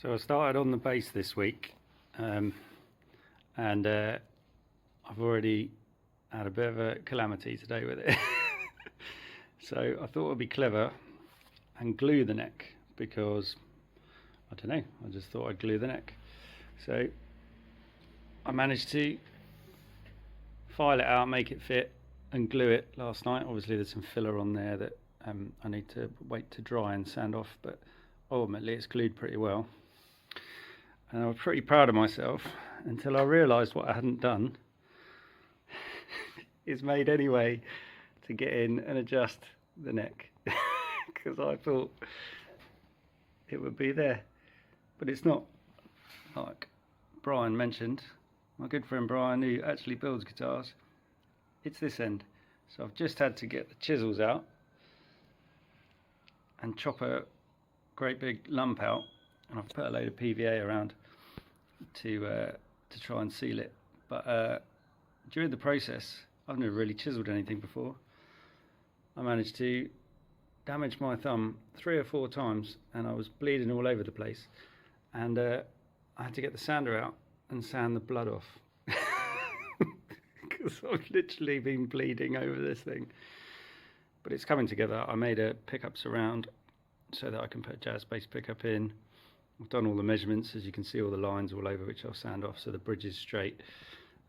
So I started on the base this week, and I've already had a bit of a calamity today with it. So I thought it would be clever and glue the neck, because I don't know, I just thought I'd glue the neck. So I managed to file it out, make it fit and glue it last night. Obviously there's some filler on there that I need to wait to dry and sand off, but ultimately it's glued pretty well. And I was pretty proud of myself until I realised what I hadn't done is made any way to get in and adjust the neck, because I thought it would be there, but it's not. Like Brian mentioned, my good friend Brian, who actually builds guitars, it's this end. So I've just had to get the chisels out and chop a great big lump out, and I've put a load of PVA around to try and seal it. But during the process, I've never really chiseled anything before. I managed to damage my thumb 3 or 4 times, and I was bleeding all over the place. And I had to get the sander out and sand the blood off, because I've literally been bleeding over this thing. But it's coming together. I made a pickup surround so that I can put a jazz bass pickup in. I've done all the measurements, as you can see, all the lines all over, which I'll sand off so the bridge is straight.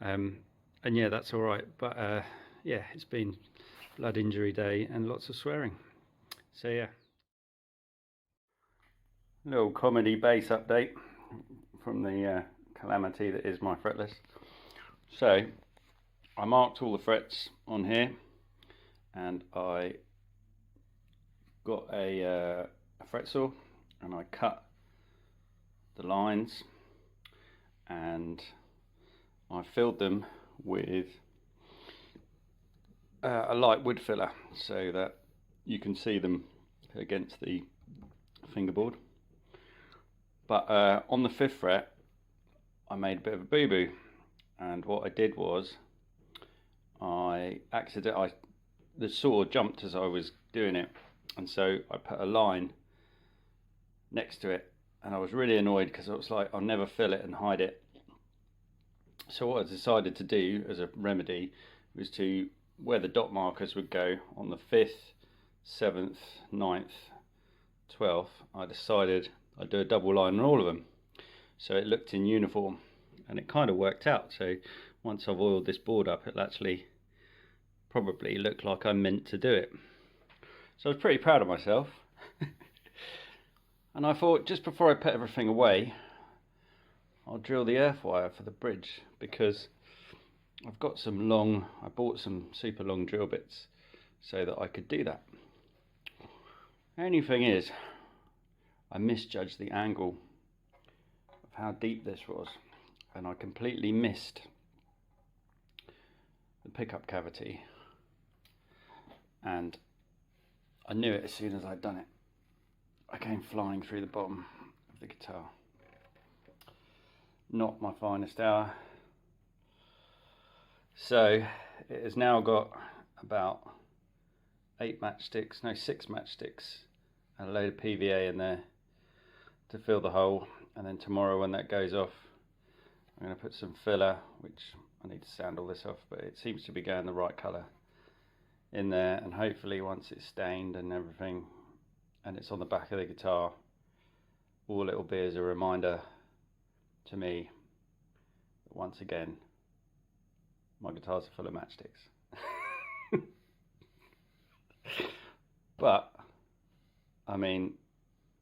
And yeah, that's all right. But yeah, it's been blood injury day and lots of swearing. So yeah, little comedy bass update from the calamity that is my fretless. So I marked all the frets on here, and I got a fret saw and I cut the lines, and I filled them with a light wood filler so that you can see them against the fingerboard. But on the 5th fret I made a bit of a boo-boo, and what I did was the saw jumped as I was doing it, and so I put a line next to it, and I was really annoyed because I was like, I'll never fill it and hide it. So what I decided to do as a remedy was to, where the dot markers would go on the 5th, 7th, 9th, 12th, I decided I'd do a double line on all of them, so it looked in uniform, and it kind of worked out. So once I've oiled this board up, it'll actually probably look like I meant to do it. So I was pretty proud of myself. And I thought, just before I put everything away, I'll drill the earth wire for the bridge, because I've got some I bought some super long drill bits so that I could do that. The only thing is, I misjudged the angle of how deep this was, and I completely missed the pickup cavity, and I knew it as soon as I'd done it. I came flying through the bottom of the guitar. Not my finest hour. So it has now got about 6 matchsticks and a load of PVA in there to fill the hole. And then tomorrow, when that goes off, I'm going to put some filler, which I need to sand all this off, but it seems to be going the right colour in there. And hopefully once it's stained and everything, and it's on the back of the guitar, all it'll be is a reminder to me that once again my guitars are full of matchsticks. But I mean,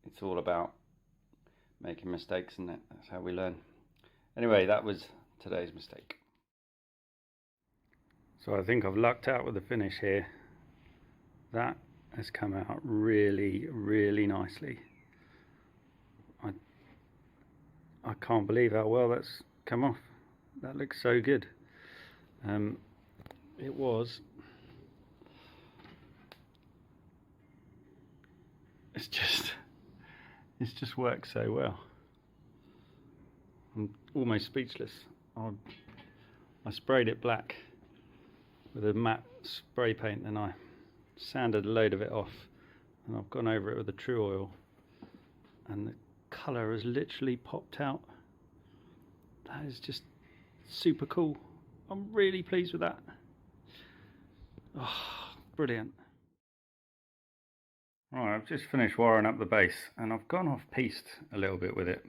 it's all about making mistakes, isn't it? That's how we learn. Anyway, that was today's mistake. So I think I've lucked out with the finish here. That has come out really, really nicely. I can't believe how well that's come off. That looks so good. It's just worked so well. I'm almost speechless. I sprayed it black with a matte spray paint, and I sanded a load of it off, and I've gone over it with a true oil, and the colour has literally popped out. That is just super cool. I'm really pleased with that. Oh, brilliant. Right, I've just finished wiring up the base and I've gone off piste a little bit with it.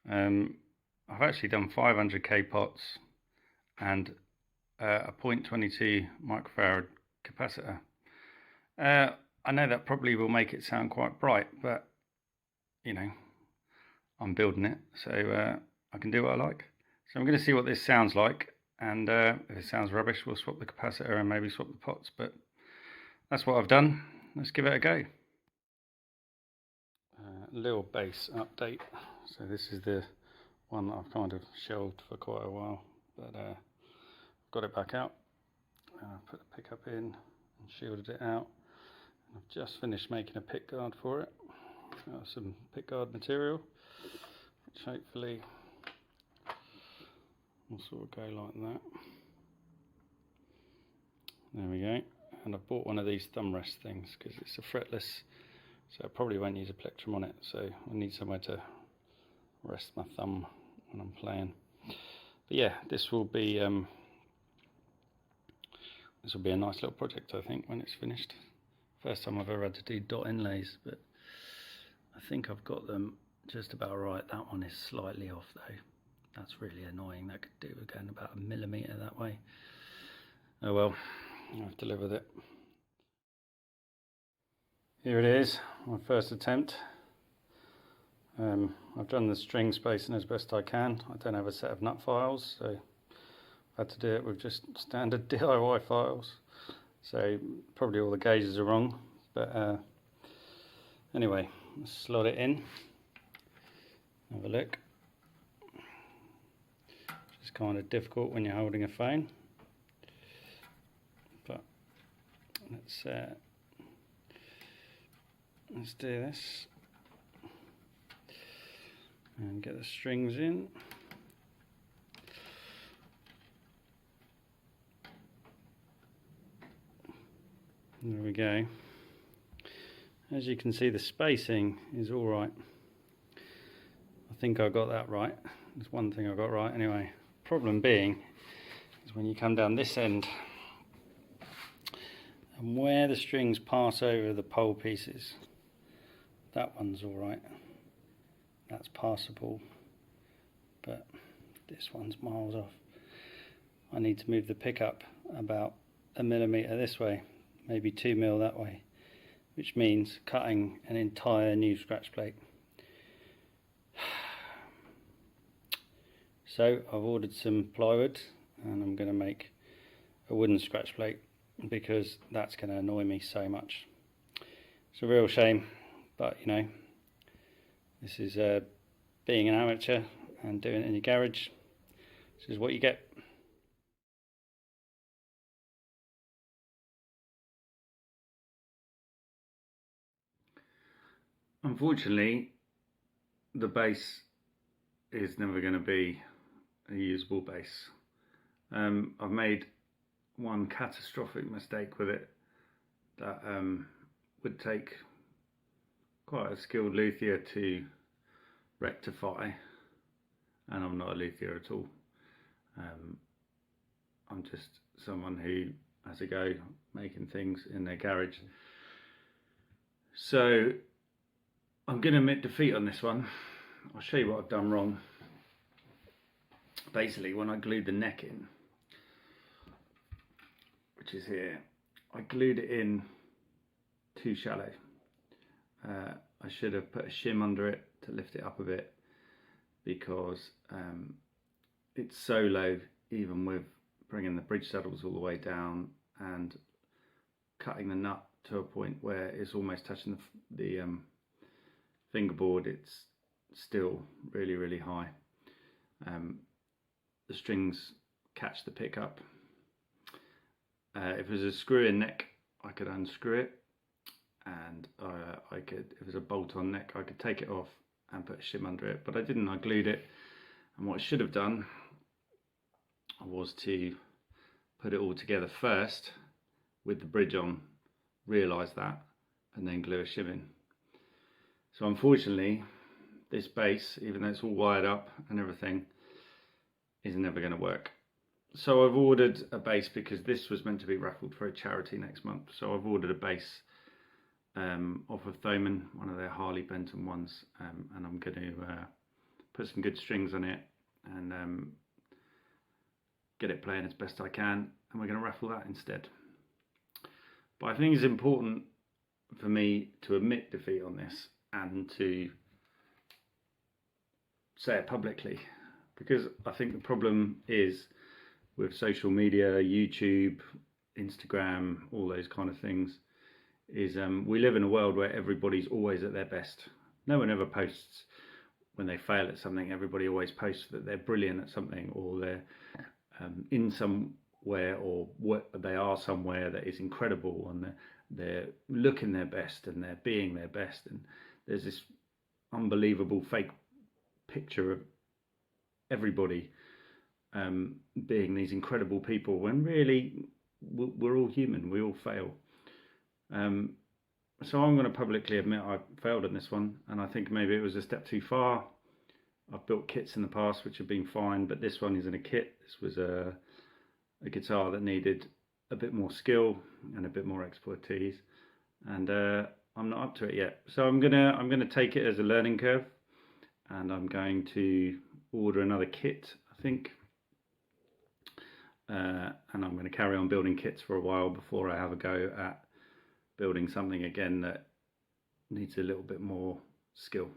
I've actually done 500k pots and a 0.22 microfarad capacitor. I know that probably will make it sound quite bright, but you know, I'm building it, so I can do what I like. So I'm going to see what this sounds like, and if it sounds rubbish, we'll swap the capacitor and maybe swap the pots, but that's what I've done. Let's give it a go. Little bass update. So this is the one that I've kind of shelved for quite a while, but I've got it back out. I've put the pickup in and shielded it out. I've just finished making a pick guard for it. Some pick guard material, which hopefully will sort of go like that. There we go. And I've bought one of these thumb rest things because it's a fretless, so I probably won't use a plectrum on it. So I need somewhere to rest my thumb when I'm playing. But yeah, this will be a nice little project, I think, when it's finished. First time I've ever had to do dot inlays, but I think I've got them just about right. That one is slightly off though. That's really annoying. That could do with going about 1 millimetre that way. Oh well, I have to live with it. Here it is, my first attempt. I've done the string spacing as best I can. I don't have a set of nut files, so I had to do it with just standard DIY files. So probably all the gauges are wrong, but anyway, let's slot it in. Have a look. It's kind of difficult when you're holding a phone, but let's do this and get the strings in. There we go. As you can see, the spacing is all right. I think I got that right. There's one thing I got right anyway. Problem being is when you come down this end and where the strings pass over the pole pieces, that one's all right. That's passable, but this one's miles off. I need to move the pickup about 1 millimetre this way, maybe 2 mil that way, which means cutting an entire new scratch plate. So I've ordered some plywood and I'm going to make a wooden scratch plate because that's going to annoy me so much. It's a real shame, but you know, this is being an amateur and doing it in your garage. This is what you get. Unfortunately, the base is never going to be a usable base. I've made one catastrophic mistake with it that would take quite a skilled luthier to rectify, and I'm not a luthier at all. I'm just someone who has a go making things in their garage. So I'm going to admit defeat on this one. I'll show you what I've done wrong. Basically, when I glued the neck in, which is here, I glued it in too shallow. I should have put a shim under it to lift it up a bit, because it's so low, even with bringing the bridge saddles all the way down and cutting the nut to a point where it's almost touching the fingerboard. It's still really high. The strings catch the pickup. If it was a screw-in neck, I could unscrew it, and I could, if it was a bolt-on neck, I could take it off and put a shim under it, but I didn't. I glued it, and what I should have done was to put it all together first with the bridge on, realise that, and then glue a shim in. So unfortunately, this base, even though it's all wired up and everything, is never going to work. So I've ordered a base because this was meant to be raffled for a charity next month. So I've ordered a base off of Thomann, one of their Harley Benton ones, and I'm going to put some good strings on it and get it playing as best I can, and we're going to raffle that instead. But I think it's important for me to admit defeat on this and to say it publicly, because I think the problem is with social media, YouTube, Instagram, all those kind of things, is we live in a world where everybody's always at their best. No one ever posts when they fail at something. Everybody always posts that they're brilliant at something, or they're in somewhere, or they are somewhere that is incredible, and they're looking their best and they're being their best, and there's this unbelievable fake picture of everybody being these incredible people, when really we're all human, we all fail. So I'm going to publicly admit I failed in this one, and I think maybe it was a step too far. I've built kits in the past which have been fine, but this one isn't a kit. This was a guitar that needed a bit more skill and a bit more expertise, and I'm not up to it yet. So I'm gonna take it as a learning curve, and I'm going to order another kit, I think, and I'm going to carry on building kits for a while before I have a go at building something again that needs a little bit more skill.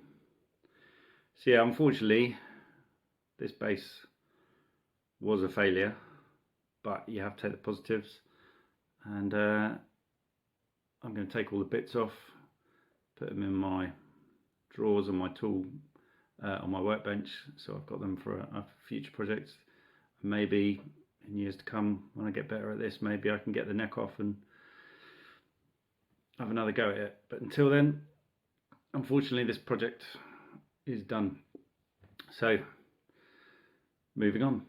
So yeah, unfortunately this bass was a failure, but you have to take the positives, and I'm going to take all the bits off, put them in my drawers on my tool on my workbench, so I've got them for a future project. Maybe in years to come, when I get better at this, maybe I can get the neck off and have another go at it. But until then, unfortunately, this project is done. So moving on.